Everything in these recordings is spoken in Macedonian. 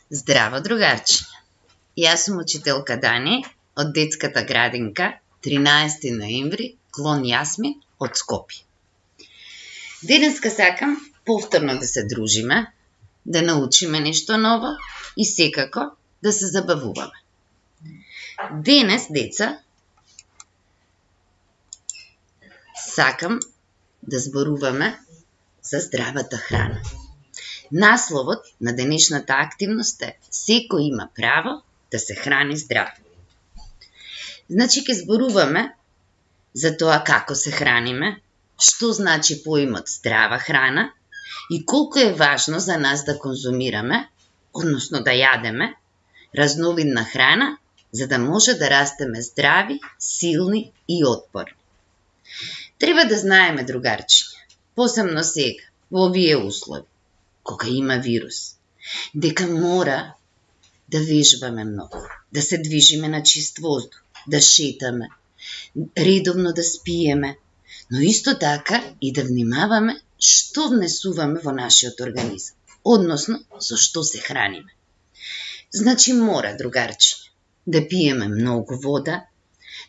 Здраво, другарчиња! Јас сум учителка Дани од детската градинка 13 ноември, клон Јасмин од Скопје. Денеска сакам повторно да се дружиме, да научиме нешто ново и секако да се забавуваме. Денес, деца, сакам да зборуваме за здравата храна. Насловот на денешната активност е секој има право да се храни здраво. Значи, ќе зборуваме за тоа како се храниме, што значи поимот здрава храна и колку е важно за нас да конзумираме, односно да јадеме, разновидна храна, за да може да растеме здрави, силни и отпорни. Треба да знаеме, другарчиња, посебно сега, во овие услови, кога има вирус, дека мора да вежбаме многу, да се движиме на чист воздух, да шетаме, редовно да спиеме, но исто така и да внимаваме што внесуваме во нашиот организам, односно со што се храниме. Значи мора, другарчиња, да пиеме многу вода,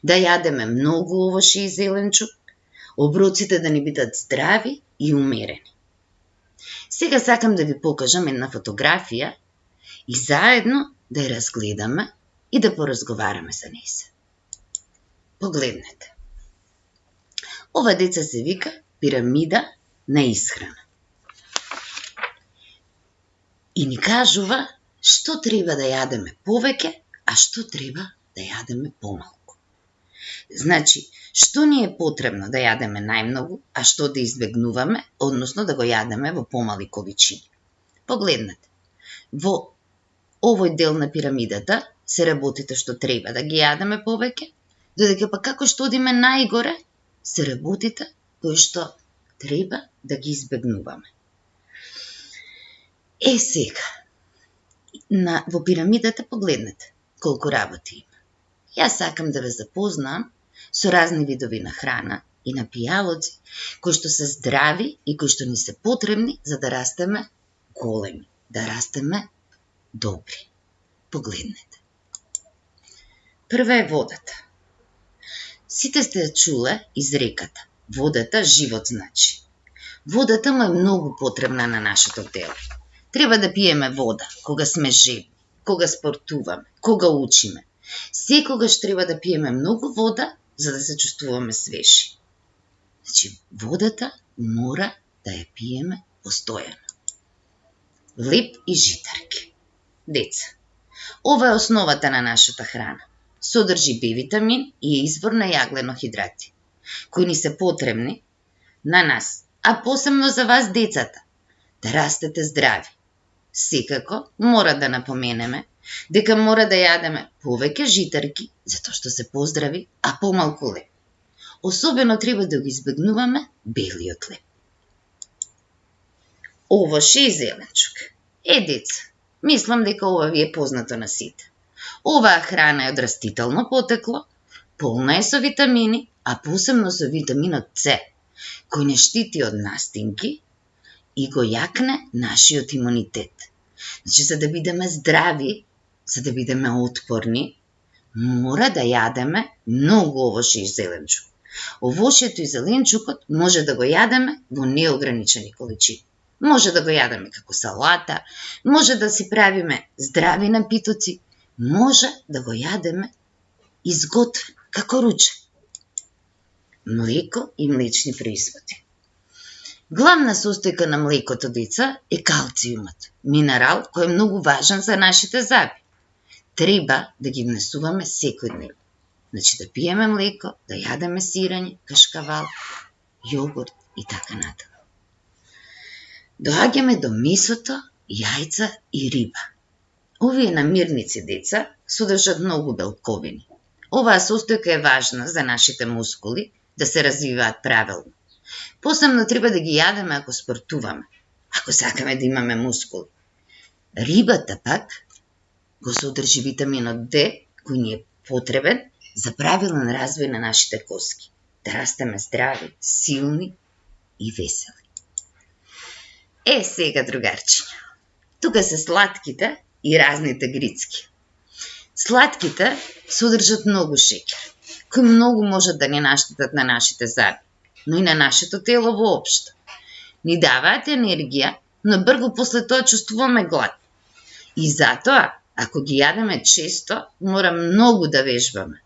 да јадеме многу овошје и зеленчук, оброците да ни бидат здрави и умерени. Сега сакам да ви покажам една фотографија и заедно да ја разгледаме и да поразговараме за неја. Погледнете. Ова, деца, се вика пирамида на исхрана. И ни кажува што треба да јадеме повеќе, а што треба да јадеме помалку. Значи, што ни е потребно да јадеме најмногу, а што да избегнуваме, односно да го јадеме во помали количини. Погледнете, во овој дел на пирамидата се работите што треба да ги јадеме повеќе, додека па како што одиме најгоре, се работите кои што треба да ги избегнуваме. Сега, во пирамидата погледнете колку работи има. Јас сакам да ве запознам со разни видови на храна и напијалоци кои што се здрави и кои што ни се потребни за да растеме големи, да растеме добри. Погледнете. Прва е водата. Сите сте ја чуле изреката. Водата живот значи. Водата му е многу потребна на нашето тело. Треба да пиеме вода кога сме жедни, кога спортуваме, кога учиме. Секогаш треба да пиеме многу вода за да се чувствуваме свежи. Значи, водата мора да ја пиеме постојано. Леб и житарки. Деца, ова е основата на нашата храна. Содржи Б-витамин и е извор на јагленохидрати, кои ни се потребни на нас, а посебно за вас, децата, да растете здрави. Секако мора да напоменеме дека мора да јадеме повеќе житарки, затоа што се поздрави, а помалку леб. Особено треба да го избегнуваме белиот леб. Овошје и зеленчук. Деца, мислам дека ова ви е познато на сите. Оваа храна е од растително потекло, полна е со витамини, а посебно со витаминот С, кој не штити од настинки и го јакне нашиот имунитет. Значи, за да бидеме здрави, за да бидеме отпорни, мора да јадеме многу овошје и зеленчук. Овошјето и зеленчукот може да го јадеме во неограничени количини. Може да го јадеме како салата, може да си правиме здрави напитоци, може да го јадеме изготвен, како ручен. Млеко и млечни производи. Главна состојка на млекото, деца, е калциумот, минерал кој е многу важен за нашите зъби. Треба да ги внесуваме секојдневно. Значи да пиеме млеко, да јадеме сирење, кашкавал, јогурт и така натаму. Доаѓаме до месото, јајца и риба. Овие намирници, деца, содржат многу белковини. Оваа состојка е важна за нашите мускули да се развиваат правилно. Посебно треба да ги јадеме ако спортуваме, ако сакаме да имаме мускули. Рибата пак го содржи витаминот Д, кој ни е потребен за правилен развој на нашите коски, да растеме здрави, силни и весели. Сега, другарчиња, тука се сладките и разните грицки. Сладките содржат многу шеќер, кои многу можат да ни наштетат на нашите заби, но и на нашето тело воопшто. Ни даваат енергија, но брзо после тоа чувствуваме глад. И затоа, ако ги јадеме често, мора многу да вежбаме.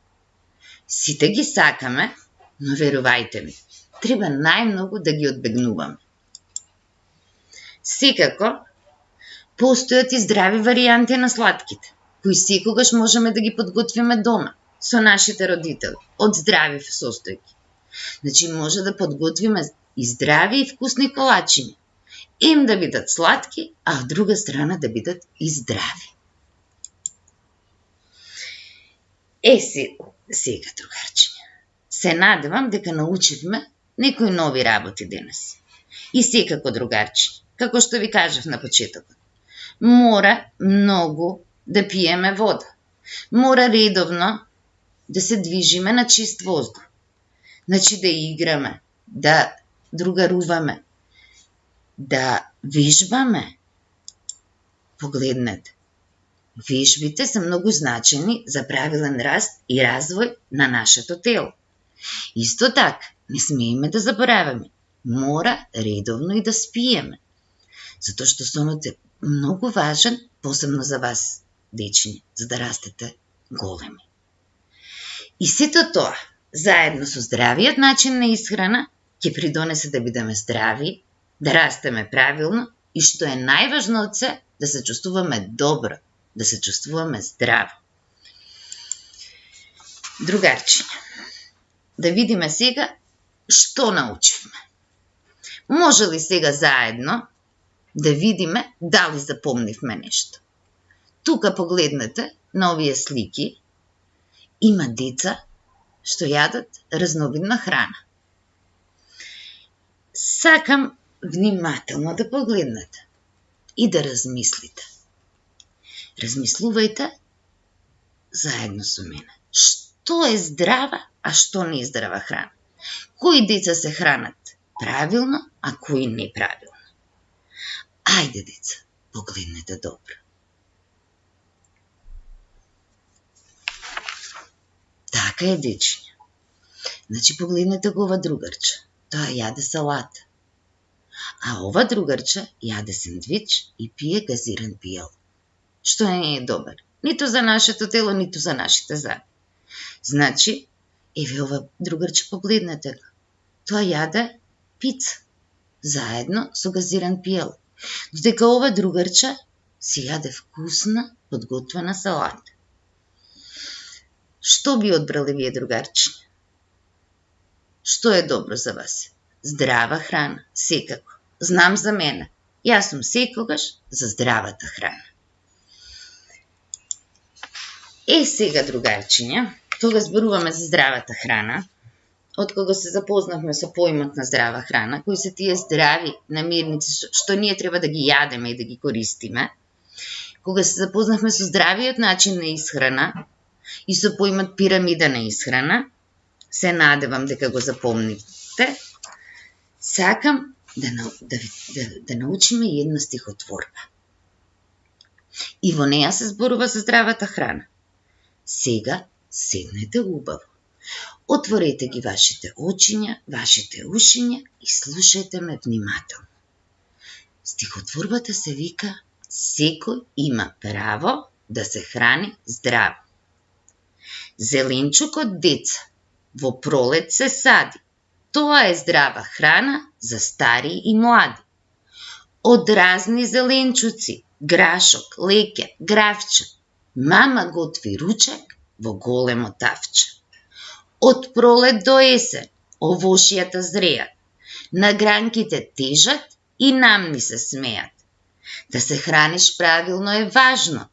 Сите ги сакаме, но верувајте ми, треба најмногу да ги одбегнуваме. Секако, постојат и здрави варијанти на сладките, кои секогаш можеме да ги подготвиме дома, со нашите родители, од здрави состојки. Значи, може да подготвиме и здрави и вкусни колачиња. Им да бидат сладки, а од друга страна да бидат и здрави. Сега, другарчиња, се надевам дека научивме некои нови работи денес. И секако, другарчиња, како што ви кажав на почетокот, мора многу да пиеме вода. Мора редовно да се движиме на чист воздух. Значи да играме, да другаруваме, да вежбаме. Погледнете, вежбите се многу значени за правилен раст и развој на нашето тело. Исто така, не смееме да забораваме, мора редовно и да спиеме, затоа што сонот е многу важен, посебно за вас, дечиња, за да растете големи. И сето тоа, заедно со здравиот начин на исхрана, ќе придонесе да бидеме здрави, да растеме правилно и што е најважно од се, да се чувствуваме добро, да се чувствуваме здраво. Другарчиња, да видиме сега што научивме. Може ли сега заедно да видиме дали запомнивме нешто? Тука погледнете на овие слики. Има деца што јадат разновидна храна. Сакам внимателно да погледнете и да размислите. Размислувајте заедно со мене. Што е здрава, а што не е здрава храна? Кои деца се хранат правилно, а кои неправилно? Ајде, деца, погледнете добро. Така е, дечиња. Значи, погледнете го ова другарче. Тоа јаде салата. А ова другарче јаде сендвич и пие газиран пијал. Што не е добар. Ниту за нашето тело, ниту за нашите заби. Значи, еве ова другарче, погледнете го. Тоа јаде пица, заедно со газиран пијал. Додека ова другарче си јаде вкусна, подготвена салата. Што би одбрали вие, другарчиња? Што е добро за вас? Здрава храна, секако. Знам за мене. Јас сум секогаш за здравата храна. Сега, другарчиња, кога зборуваме за здравата храна, од кога се запознавме со поимот на здрава храна, кои се тие здрави намирници што ние треба да ги јадеме и да ги користиме, кога се запознавме со здравиот начин на исхрана и со поимот пирамида на исхрана, се надевам дека го запомнивте, сакам да научиме една стихотворба. И во неја се зборува за здравата храна. Сега седнете убаво. Отворете ги вашите очиња, вашите ушиња и слушајте ме внимателно. Стихотворбата се вика "Секој има право да се храни здраво". Зеленчукот, деца, во пролет се сади. Тоа е здрава храна за стари и млади. Од разни зеленчуци, грашок, леке, гравче, мама готви ручек во големо тавче. Од пролет до есен овошјата зреат, на гранките тежат и намни се смеат. Да се храниш правилно е важно,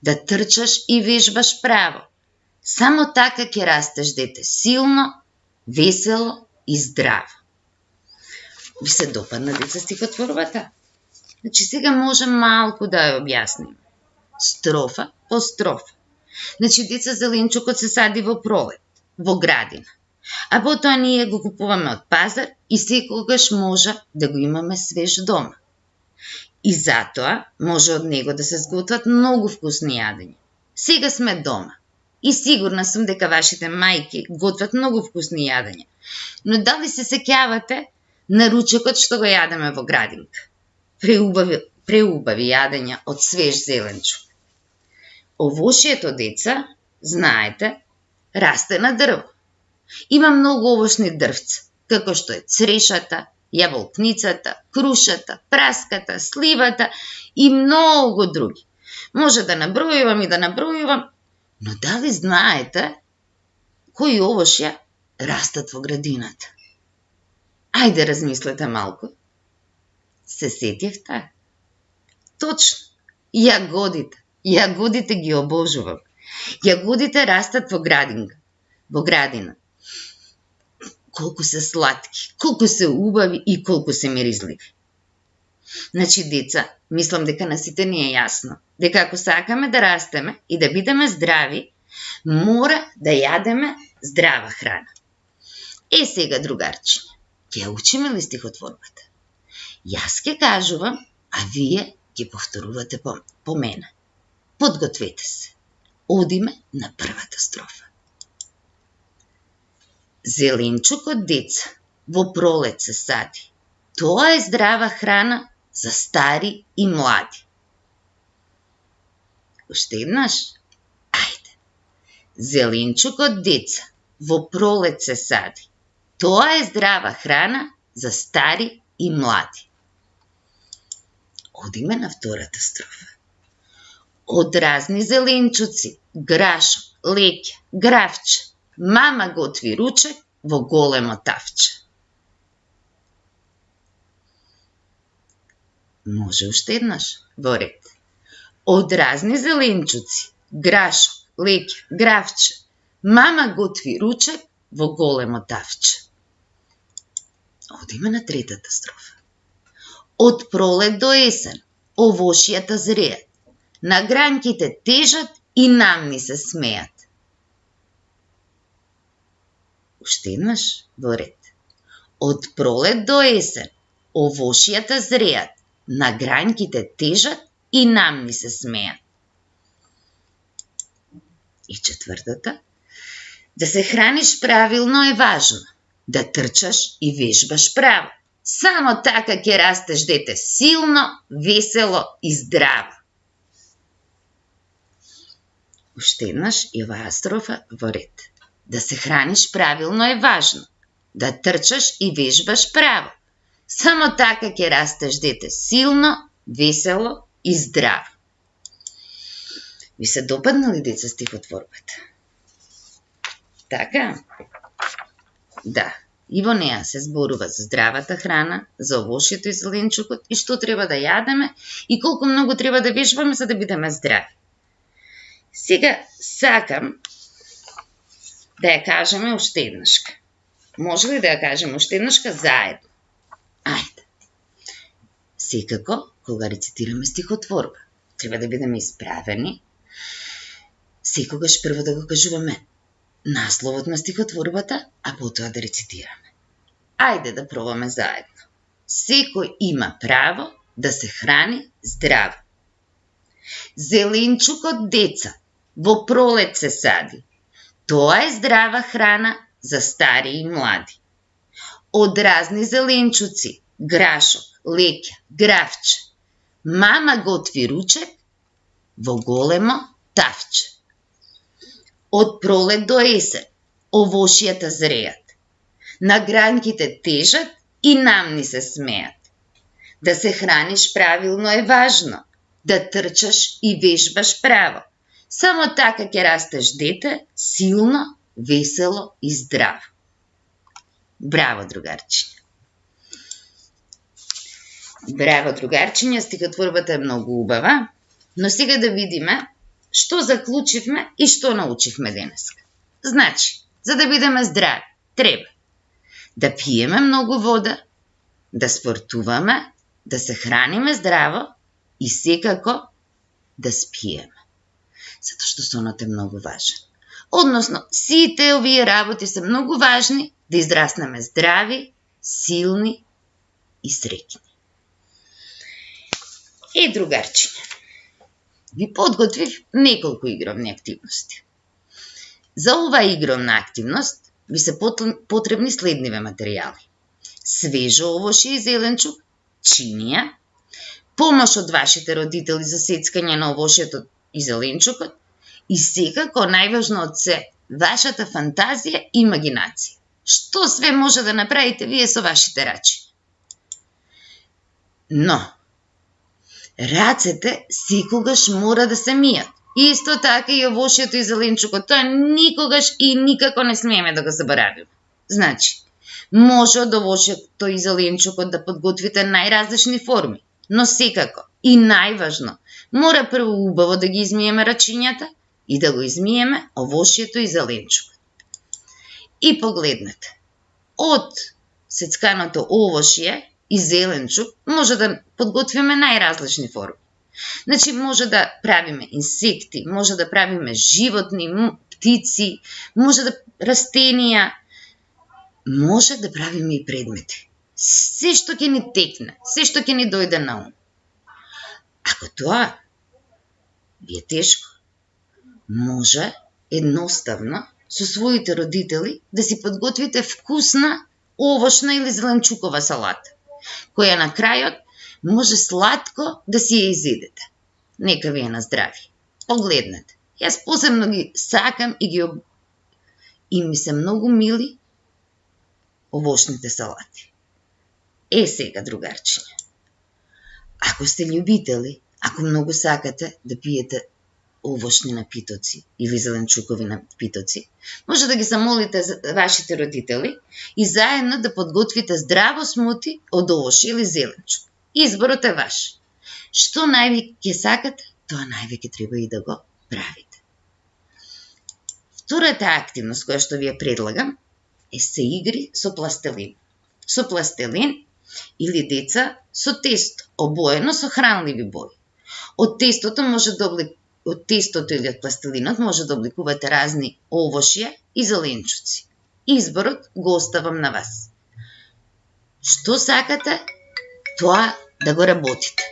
да трчаш и вежбаш право. Само така ќе растеш, дете, силно, весело и здраво. Ви се допадна, деца, стихотворбата? Значи, сега можем малку да ја објасним. Строфа по строфа. Значи, деца, зеленчукот се сади во пролет, во градина. А потоа ние го купуваме од пазар и секогаш може да го имаме свеж дома. И затоа може од него да се сготват многу вкусни јадења. Сега сме дома и сигурна сум дека вашите мајки готват многу вкусни јадења. Но дали се сеќавате на ручекот што го јадеме во градинка? Преубави јадења од свеж зеленчук. Овошјето, деца, знаете, расте на дрво. Има многу овошни дрвца, како што е црешата, јаболкницата, крушата, праската, сливата и многу други. Може да набројувам, но дали знаете кои овошја растат во градината? Ајде размислете малку. Се сетивте? Точно, јагодите. Јагодите ги обожувам. Јагодите растат во градина. Колку се сладки, колку се убави и колку се миризливи. Значи, деца, мислам дека на сите ни е јасно дека ако сакаме да растеме и да бидеме здрави, мора да јадеме здрава храна. Сега, другарчиња, ќе учиме ли стихотворбата? Јас ќе кажувам, а вие ќе повторувате по мене. Подгответе се. Одиме на првата строфа. Зеленчукот, деца, во пролет се сади. Тоа е здрава храна за стари и млади. Уште еднаш? Ајде. Зеленчукот, деца, во пролет се сади. Тоа е здрава храна за стари и млади. Одиме на втората строфа. Од разни зеленчуци, грашок, леќа, гравче, мама готви ручек во големо тавче. Може уште еднаш, во ред. Од разни зеленчуци, грашок, леќа, гравче, мама готви ручек во големо тавче. Одиме на третата строфа. Од пролет до есен, овошјата зреат, на гранките тежат и намни се смеат. Уште еднаш, во ред. Од пролет до есен, овошјата зреат, на гранките тежат и намни се смеат. И четвртата. Да се храниш правилно е важно. Да трчаш и вежбаш право. Само така ќе растеш, дете, силно, весело и здраво. Уште еднаш и оваа строфа во ред. Да се храниш правилно е важно. Да трчаш и вежбаш право. Само така ќе растеш, дете, силно, весело и здраво. Ви се допадна ли, деца, стихотворбата? Така? Да. И во неа се зборува за здравата храна, за овошјето и зеленчукот и што треба да јадеме и колку многу треба да вежбаме за да бидеме здрави. Сега сакам да ја кажеме уште еднашка. Може ли да ја кажеме уште еднашка заедно? Ајде. Секако, кога рецитираме стихотворба, треба да бидеме исправени. Секогаш прво да го кажуваме насловот на стихотворбата, а потоа да рецитираме. Ајде да пробаме заедно. Секој има право да се храни здраво. Зеленчукот, деца, во пролет се сади. Тоа е здрава храна за стари и млади. Од разни зеленчуци, грашок, леќа, гравче, мама готви ручек во големо тавче. Од пролет до есен, овошјата зреат. На гранките тежат и намни се смеат. Да се храниш правилно е важно. Да трчаш и вежбаш право. Само така ќе растеш, дете, силно, весело и здраво. Браво, другарчиња. Браво, другарчиња, стихотворбата е многу убава, но сега да видиме што заклучивме и што научивме денеска. Значи, за да бидеме здрави, треба да пиеме многу вода, да спортуваме, да се храниме здраво и секако да спиеме. Затоа што сонот е многу важен. Односно, сите овие работи се многу важни да израснеме здрави, силни и среќни. Другарчиња, ви подготвив неколку игровни активности. За оваа игровна активност ви се потребни следниве материјали: свежо овошје и зеленчук, чинија, помош од вашите родители за сецкање на овошјето и зеленчукот и секако најважно од се, вашата фантазија и имагинација. Што све може да направите вие со вашите рачи. Но, рацете секогаш мора да се мијат. Исто така и овошјето и зеленчукот. Тоа никогаш и никако не смееме да го заборавиме. Значи, може од овошјето и зеленчукот да подготвите најразлични форми, но секако и најважно, мора прво убаво да ги измиеме рачињата и да го измиеме овошјето и зеленчукот. И погледнете, од сецканото овошје и зеленчук може да подготвиме најразлични форми. Значи, може да правиме инсекти, може да правиме животни, птици, може да растенија, може да правиме и предмети. Се што ќе ни текне, се што ќе ни дојде на ум. Ако тоа ви е тешко, може едноставно со своите родители да си подготвите вкусна овошна или зеленчукова салата, која на крајот може сладко да си ја изедете. Нека ви е на здравје. Погледнете, јас посебно ги сакам и ми се многу мили овошните салати. Сега, другарчиња, ако сте љубители, ако многу сакате да пиете овошни напитоци или зеленчукови напитоци, може да ги замолите вашите родители и заедно да подготвите здраво смути од овошје или зеленчук. Изборот е ваш. Што највеќе сакате, тоа највеќе треба и да го правите. Втората активност која што ви ја предлагам се игри со пластелин. Со пластелин или деца со тесто, обоено со хранливи бои. Од тестото или од пластелинот може да обликувате разни овошје и зеленчуци. Изборот го оставам на вас. Што сакате, тоа да го работите.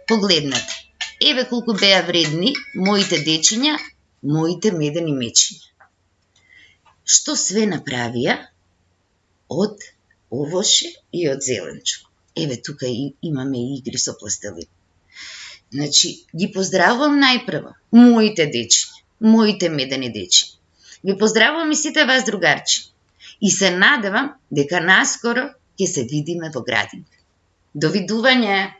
Погледнете, еве колку беа вредни моите дечиња, моите медени мечиња. Што све направија од овошје и од зеленчук. Еве тука имаме игри со пластелин. Значи, ги поздравувам најпрво моите дечиња, моите медени дечиња. Ви поздравувам и сите вас, другарчи. И се надевам дека наскоро ќе се видиме во градинка. Довидување!